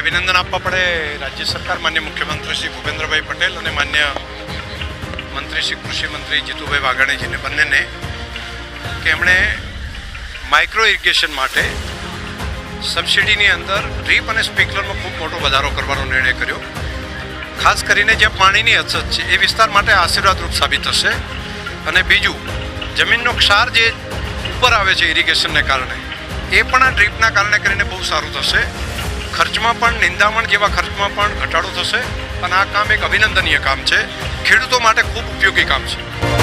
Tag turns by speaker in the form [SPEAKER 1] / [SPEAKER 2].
[SPEAKER 1] અભિનંદન આપવા પડે રાજ્ય સરકાર, માન્ય મુખ્યમંત્રી શ્રી ભૂપેન્દ્રભાઈ પટેલ અને માન્ય મંત્રી શ્રી કૃષિ મંત્રી જીતુભાઈ વાઘાણીજીને બંનેને કે એમણે માઇક્રો ઇરિગેશન માટે સબસિડીની અંદર ડ્રીપ અને સ્પ્રિંકલરમાં ખૂબ મોટો વધારો કરવાનો નિર્ણય કર્યો. ખાસ કરીને જ્યાં પાણીની અછત છે એ વિસ્તાર માટે આશીર્વાદરૂપ સાબિત થશે. અને બીજું, જમીનનો ક્ષાર જે ઉપર આવે છે ઇરિગેશનને કારણે, એ પણ આ ડ્રીપના કારણે કરીને બહુ સારું થશે. ખર્ચમાં પણ, નિંદામણ જેવા ખર્ચમાં પણ ઘટાડો થશે અને આ કામ એક અભિનંદનીય કામ છે, ખેડૂતો માટે ખૂબ ઉપયોગી કામ છે.